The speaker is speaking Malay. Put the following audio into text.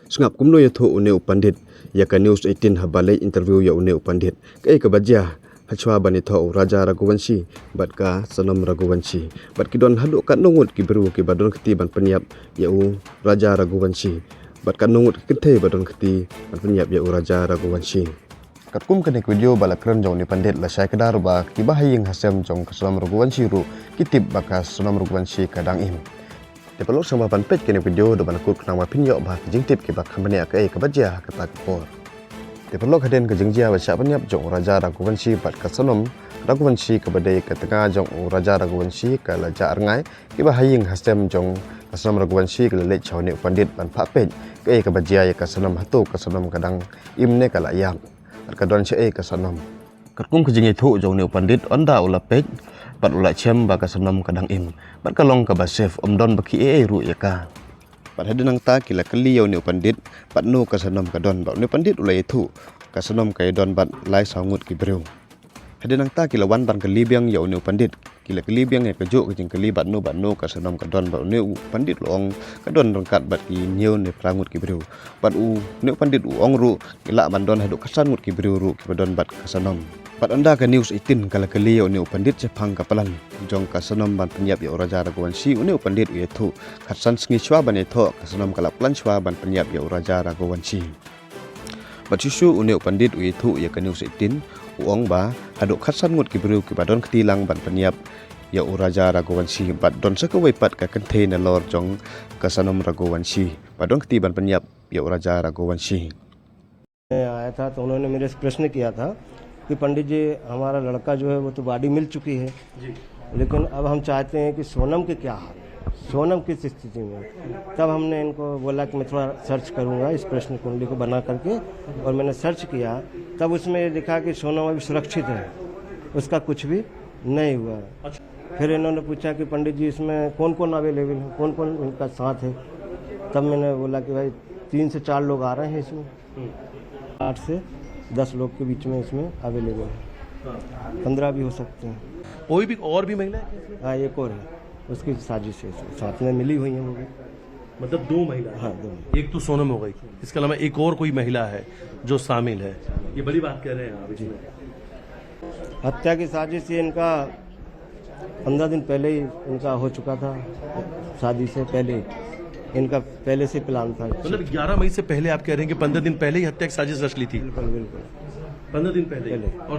Sengap kumno ya thoh une upandit ya ka news 18 habalai interview ya une upandit kai ka bajia hachwa bani thoh Raja Raghuvanshi bat ka Sonam Raghuvanshi bat ki don hadu kat ngut ki beru ki badon keti ban penyap ya u Raja Raghuvanshi bat ka ngut kynthei badon keti ban penyap ya u Raja Raghuvanshi. Kat kum kene video bala keren jong ni pandit la syai kedar ba ki bahaying hasem jong ka Sonam Raghuvanshi ru kitip bakas Sonam Raghuvanshi kadang im. Depelok sama pan page kene video do ban kut kenang ma pinyo ba jing tip ki bak kambania ka ka bajia kata por. Depelok haden ka jingjia ba sya penyap jong Raja Raghuvanshi bat ka Sonam Raghuvanshi ka badai ka tengah jong Raja Raghuvanshi ka la ja arngai ki bahaying hasem jong ka Sonam Raghuvanshi ka le chau ni pandit ban pha page ka bajia ya ka Sonam hatu ka Sonam kadang im ne ka la yang. Kadon che ka Sonam katkum ke jingi thu jong ne pandit onda ula pej bat ula chem ba ka Sonam kadang im bat kalong ka ba chef omdon ba ki ru ya ka bat hadenang ta kila kali yo ne pandit bat no ka Sonam kadon ba ne pandit ula thu ka Sonam ka don bat lai sangut ki breu hadenang ta kila wan ban kali biang yo ne pandit kila kali biang ya ka jo ka jing kali bat no ka Sonam kadon ba ne pandit long kadon rongkat bat ki nyeu ne prangut ki breu bat ne pandit ong ru kila ban don hadu kasan ngut ki breu ru ki badon bat ka Sonam bat anda ka news 18 kala kali yo ne pandit Jepang kapalan jong ka Sonam ban penyap ya Raja Raghuvanshi ne pandit ye thu khasan SNGI SHUWA ban tho ka Sonam kala plan SHUWA ban penyap ya Raja Raghuvanshi bat susu ne pandit ye thu ya ka news 18 uang ba hadu khasan ngut ki breu ki badon ketilang ban penyap ya Raja Raghuvanshi bat don sekawai pat ka kynthei na lor jong ka Sonam Raghuvanshi badon keti ban penyap ya Raja Raghuvanshi. आया था तो उन्होंने मेरे से प्रश्न किया था कि पंडित जी हमारा लड़का जो है वो तो बॉडी मिल चुकी है जी, लेकिन अब हम चाहते हैं कि सोनम के क्या हाल, सोनम किस स्थिति में। तब हमने इनको बोला कि मैं थोड़ा सर्च करूंगा इस प्रश्न कुंडली को बना करके, और मैंने सर्च किया तब उसमें ये लिखा कि सोनम अभी सुरक्षित है, उसका कुछ भी नहीं हुआ है। फिर इन्होंने पूछा कि पंडित जी इसमें कौन कौन अवेलेबल है, कौन कौन इनका साथ है। तब मैंने बोला कि भाई 3 से 4 लोग आ रहे हैं इसमें, 8 से 10 लोग के बीच में इसमें अवेलेबल है, 15 भी हो सकते हैं। कोई भी और भी महिला है? हाँ एक और है, उसकी साजिश है साथ में मिली हुई है वो भी। मतलब 2 महिला? हाँ 2। एक तो सोनम हो गई, इसके अलावा एक और कोई महिला है जो शामिल है, ये बड़ी बात कह रहे हैं आप इसमें। हत्या की साजिश ये इनका 15 दिन पहले ही इनका हो चुका था, शादी से पहले इनका पहले से प्लान था। मतलब 11 मई से पहले आप कह रहे हैं कि 15 दिन पहले ही हत्या की साजिश रच ली थी? बिल्कुल बिल्कुल 15 दिन पहले। और